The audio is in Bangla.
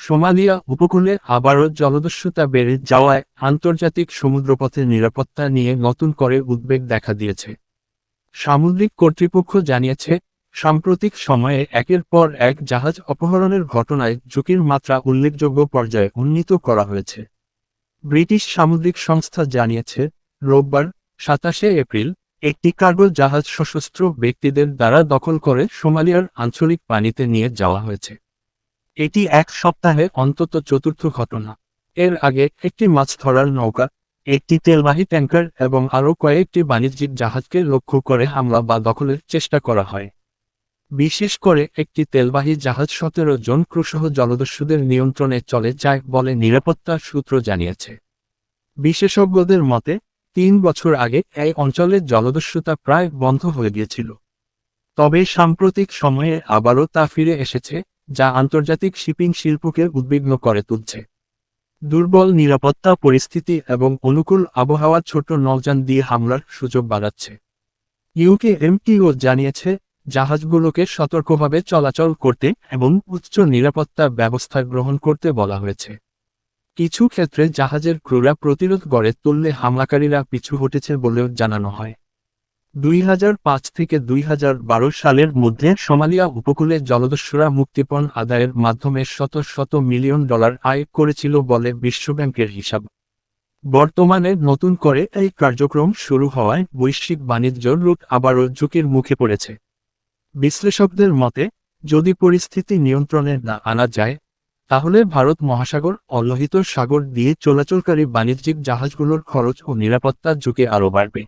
সোমালিয়া উপকূলে আবারও জলদস্যুতা বেড়ে যাওয়ায় আন্তর্জাতিক সমুদ্রপথের নিরাপত্তা নিয়ে নতুন করে উদ্বেগ দেখা দিয়েছে। সামুদ্রিক কর্তৃপক্ষ জানিয়েছে, সাম্প্রতিক সময়ে একের পর এক জাহাজ অপহরণের ঘটনায় ঝুঁকির মাত্রা উল্লেখযোগ্য পর্যায়ে উন্নীত করা হয়েছে। ব্রিটিশ সামুদ্রিক সংস্থা জানিয়েছে, রোববার ২৭শে এপ্রিল একটি কার্গো জাহাজ সশস্ত্র ব্যক্তিদের দ্বারা দখল করে সোমালিয়ার আঞ্চলিক পানিতে নিয়ে যাওয়া হয়েছে। এটি এক সপ্তাহে অন্তত চতুর্থ ঘটনা। এর আগে একটি মাছ ধরার নৌকা, একটি তেলবাহী ট্যাঙ্কার এবং আরও কয়েকটি বাণিজ্যিক জাহাজকে লক্ষ্য করে হামলা বা দখলের চেষ্টা করা হয়। বিশেষ করে একটি তেলবাহী জাহাজ ১৭ জন ক্রুসহ জলদস্যুদের নিয়ন্ত্রণে চলে যায় বলে নিরাপত্তা সূত্র জানিয়েছে। বিশেষজ্ঞদের মতে, ৩ বছর আগে এই অঞ্চলে জলদস্যুতা প্রায় বন্ধ হয়ে গিয়েছিল। তবে সাম্প্রতিক সময়ে আবারও তা ফিরে এসেছে, যা আন্তর্জাতিক শিপিং শিল্পকে উদ্বিগ্ন করে তুলছে। দুর্বল নিরাপত্তা পরিস্থিতি এবং অনুকূল আবহাওয়া ছোট নৌযান দিয়ে হামলার সুযোগ বাড়াচ্ছে। ইউকেএমটিও জানিয়েছে, জাহাজগুলোকে সতর্কভাবে চলাচল করতে এবং উচ্চ নিরাপত্তা ব্যবস্থা গ্রহণ করতে বলা হয়েছে। কিছু ক্ষেত্রে জাহাজের ক্রুরা প্রতিরোধ গড়ে তুললে হামলাকারীরা পিছু হটেছে বলেও জানানো হয়। ২০০৫ থেকে ২০১২ সালের মধ্যে সোমালিয়া উপকূলে জলদস্যুরা মুক্তিপণ আদায়ের মাধ্যমে শত শত মিলিয়ন ডলার আয় করেছিল বলে বিশ্বব্যাংকের হিসাব। বর্তমানে নতুন করে এই কার্যক্রম শুরু হওয়ায় বৈশ্বিক বাণিজ্য রুট আবারও ঝুঁকির মুখে পড়েছে। বিশ্লেষকদের মতে, যদি পরিস্থিতি নিয়ন্ত্রণে না আনা যায়, তাহলে ভারত মহাসাগর ও লোহিত সাগর দিয়ে চলাচলকারী বাণিজ্যিক জাহাজগুলোর খরচ ও নিরাপত্তার ঝুঁকি আরও বাড়বে।